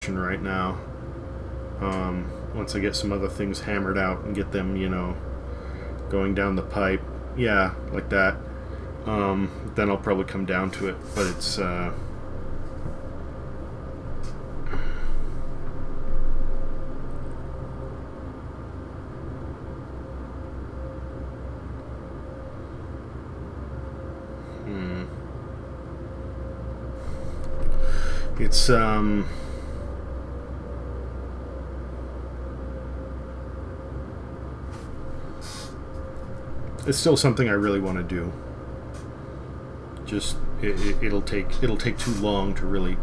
direction right now. Once I get some other things hammered out and get them, going down the pipe, yeah, like that, then I'll probably come down to it. But it's, it's, it's still something I really want to do. Just it'll take too long to really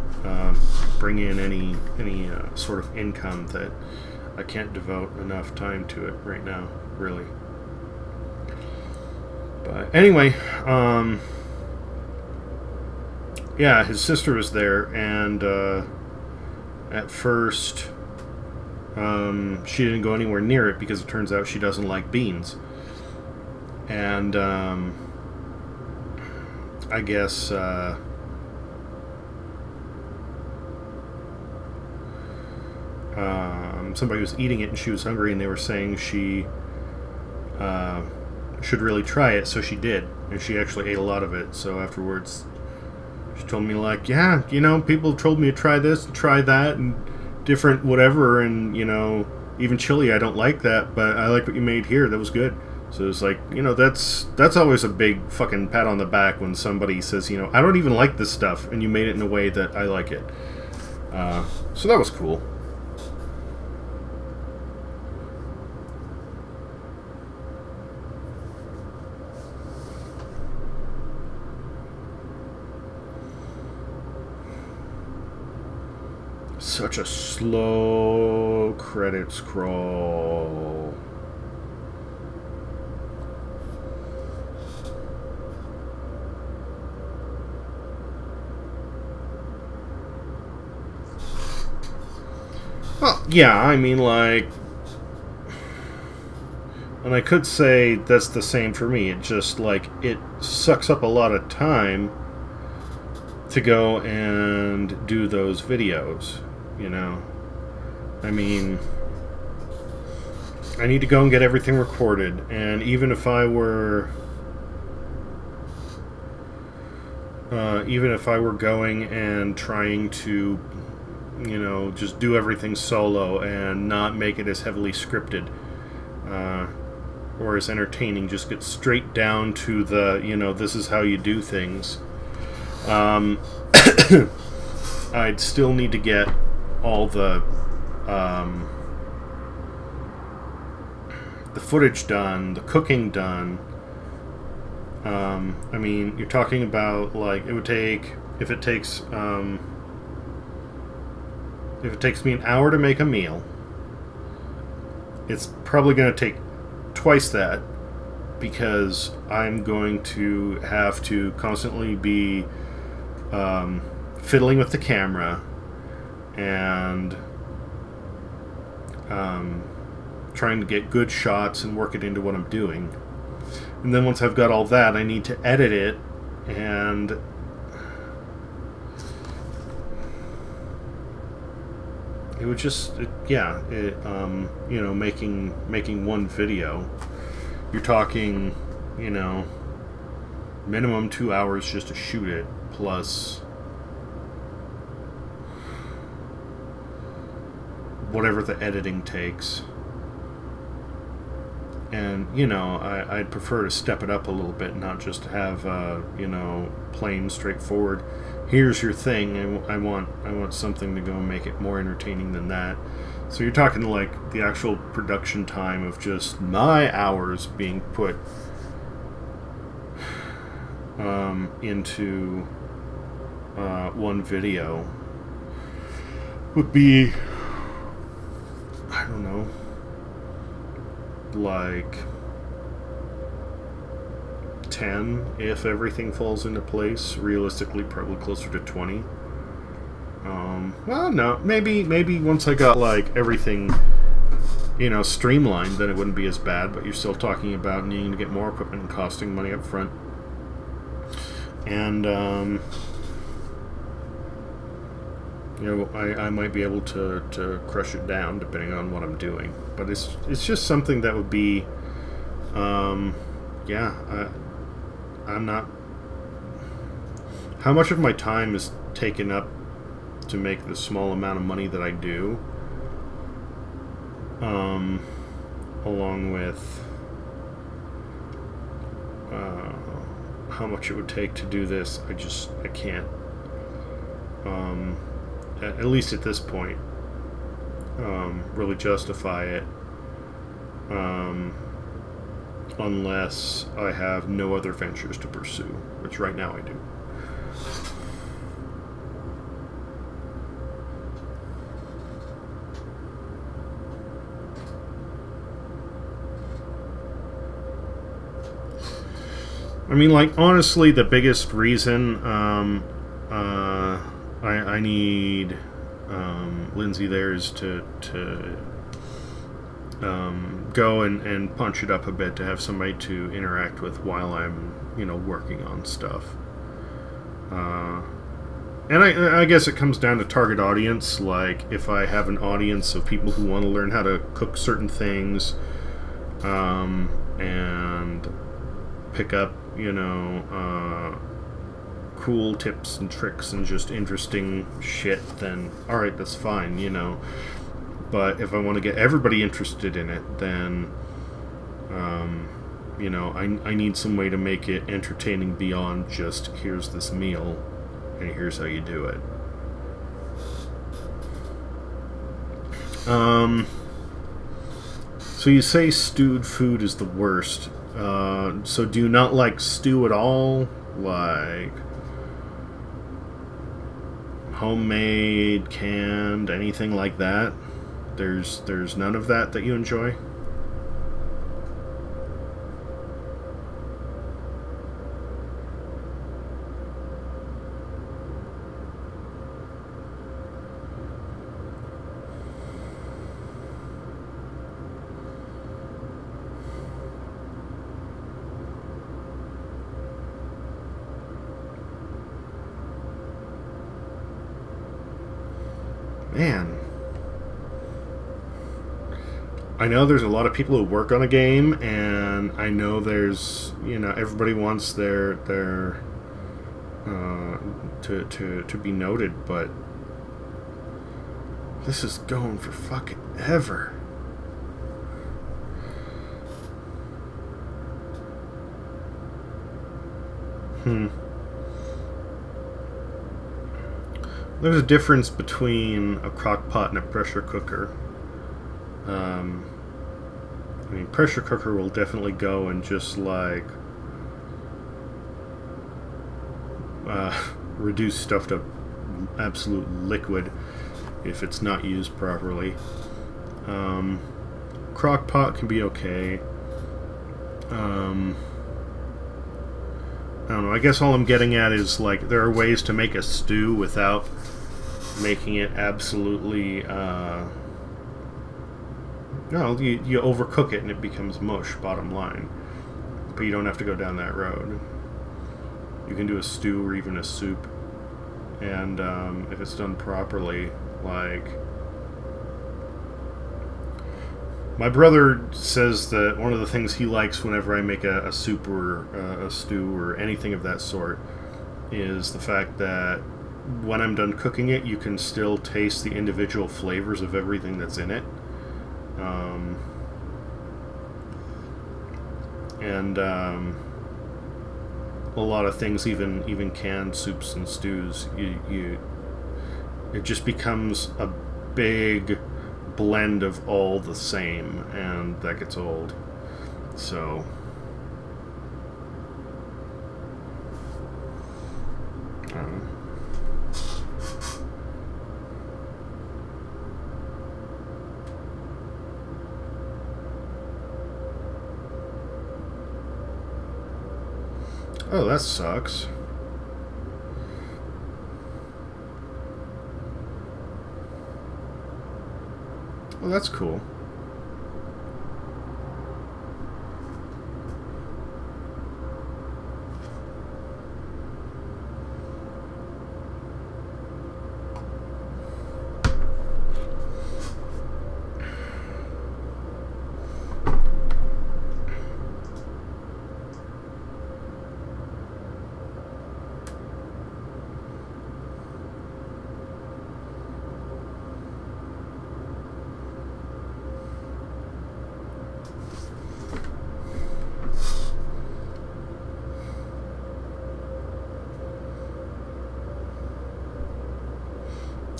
bring in any sort of income that I can't devote enough time to it right now, really. But anyway, yeah, his sister was there, and at first she didn't go anywhere near it because it turns out she doesn't like beans. And I guess somebody was eating it and she was hungry, and they were saying she should really try it, so she did, and she actually ate a lot of it. So afterwards she told me, like, yeah, people told me to try this and try that and different whatever, and even chili, I don't like that, but I like what you made here, that was good. So it's like, that's always a big fucking pat on the back when somebody says, I don't even like this stuff, and you made it in a way that I like it. So that was cool. Such a slow credit scroll. Well, yeah, I mean, like, and I could say that's the same for me. It just, like, it sucks up a lot of time to go and do those videos, I mean, I need to go and get everything recorded, and even if I were going and trying to just do everything solo and not make it as heavily scripted or as entertaining, just get straight down to the this is how you do things, I'd still need to get all the footage done, the cooking done. I mean, you're talking about, like, if it takes me an hour to make a meal, it's probably going to take twice that, because I'm going to have to constantly be fiddling with the camera and trying to get good shots and work it into what I'm doing. And then once I've got all that, I need to edit it, and it would just, making one video, you're talking, minimum 2 hours just to shoot it, plus whatever the editing takes. And, I'd prefer to step it up a little bit, not just have, plain, straightforward, here's your thing. I want something to go and make it more entertaining than that. So you're talking, like, the actual production time of just my hours being put into one video would be, I don't know, like 10 if everything falls into place. Realistically, probably closer to 20. Well, no, maybe once I got, like, everything streamlined, then it wouldn't be as bad. But you're still talking about needing to get more equipment and costing money up front. And I might be able to crush it down depending on what I'm doing. But it's just something that would be, yeah, I'm not. How much of my time is taken up to make the small amount of money that I do, along with how much it would take to do this, I can't. At least at this point, really justify it, unless I have no other ventures to pursue, which right now I do. I mean, like, honestly, the biggest reason I need Lindsay there is to go and punch it up a bit, to have somebody to interact with while I'm, working on stuff. And I guess it comes down to target audience. Like, if I have an audience of people who want to learn how to cook certain things, and pick up, cool tips and tricks and just interesting shit, then alright, that's fine, But if I want to get everybody interested in it, then, I need some way to make it entertaining beyond just, here's this meal, and here's how you do it. So you say stewed food is the worst. So do you not like stew at all? Like homemade, canned, anything like that? There's none of that you enjoy? Man, I know there's a lot of people who work on a game, and I know there's, everybody wants their to be noted, but this is going for fucking ever. There's a difference between a crock pot and a pressure cooker. Pressure cooker will definitely go and just like reduce stuff to absolute liquid if it's not used properly. Crock pot can be okay. I don't know. I guess all I'm getting at is, like, there are ways to make a stew without making it absolutely, you overcook it and it becomes mush, bottom line. But you don't have to go down that road. You can do a stew or even a soup. And if it's done properly, like... My brother says that one of the things he likes whenever I make a soup or a stew or anything of that sort is the fact that when I'm done cooking it, you can still taste the individual flavors of everything that's in it. And a lot of things, even canned soups and stews, it just becomes a big blend of all the same, and that gets old. So oh, that sucks. Well, that's cool.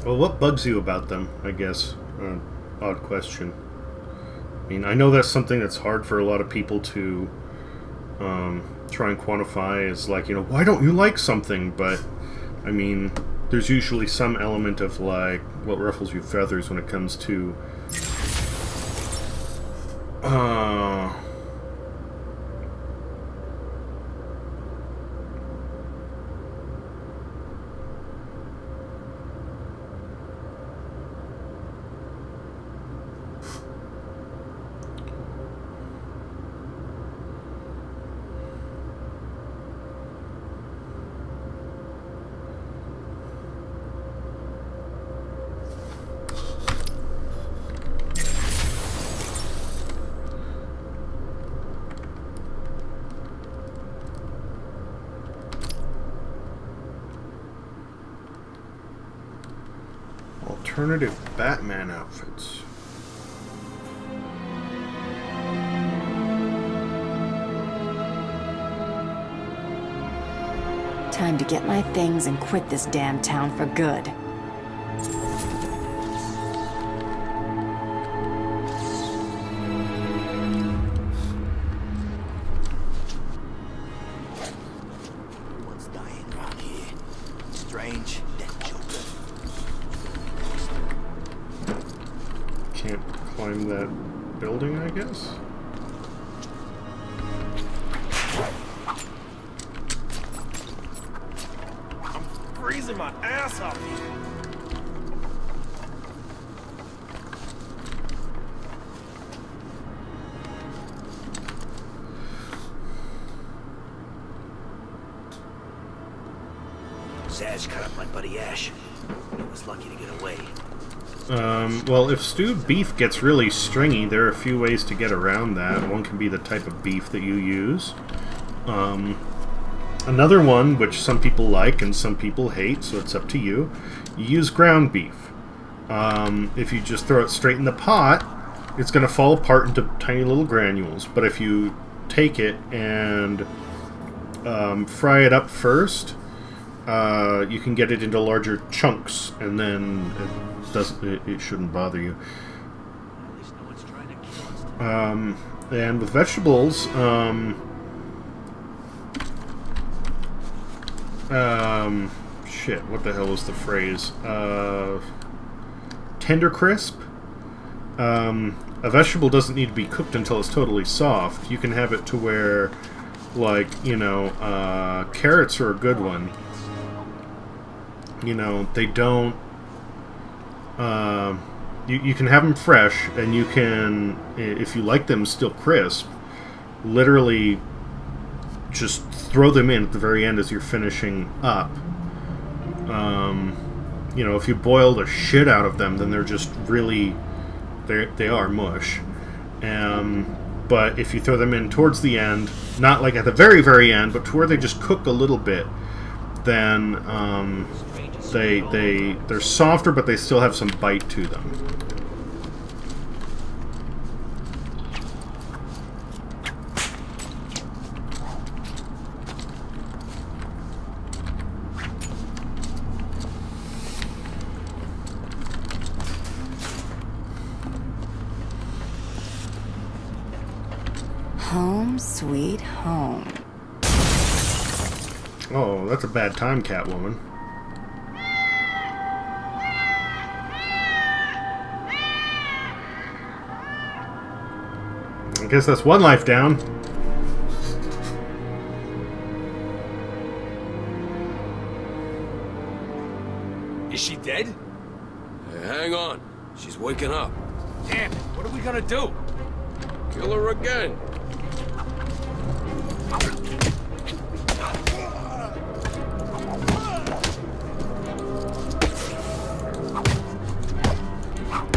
Well, what bugs you about them, I guess? Odd question. I mean, I know that's something that's hard for a lot of people to try and quantify as, like, you know, why don't you like something? But, I mean, there's usually some element of, like, what ruffles your feathers when it comes to alternative Batman outfits. Time to get my things and quit this damn town for good. Everyone's dying around here. Strange, that Joker. Can't climb that building, I guess? Freezing my ass off here. Saz cut up my buddy Ash. He was lucky to get away. Well, if stewed beef gets really stringy, there are a few ways to get around that. One can be the type of beef that you use. Another one, which some people like and some people hate, so it's up to you, you use ground beef. If you just throw it straight in the pot, it's going to fall apart into tiny little granules. But if you take it and fry it up first, you can get it into larger chunks, and then it shouldn't bother you. At least no one's trying to kill us. And with vegetables, shit, what the hell was the phrase? Tender crisp. A vegetable doesn't need to be cooked until it's totally soft. You can have it to where, like, you know, carrots are a good one. You know, they don't... you can have them fresh, and you can, if you like them still crisp, literally just throw them in at the very end as you're finishing up. You know, if you boil the shit out of them, then they're just really... They are mush. But if you throw them in towards the end, not like at the very, very end, but to where they just cook a little bit, then they're softer, but they still have some bite to them. Home sweet home. Oh, that's a bad time, Catwoman. I guess that's one life down. Is she dead? Hey, hang on. She's waking up. Damn it, what are we gonna do? Kill her again.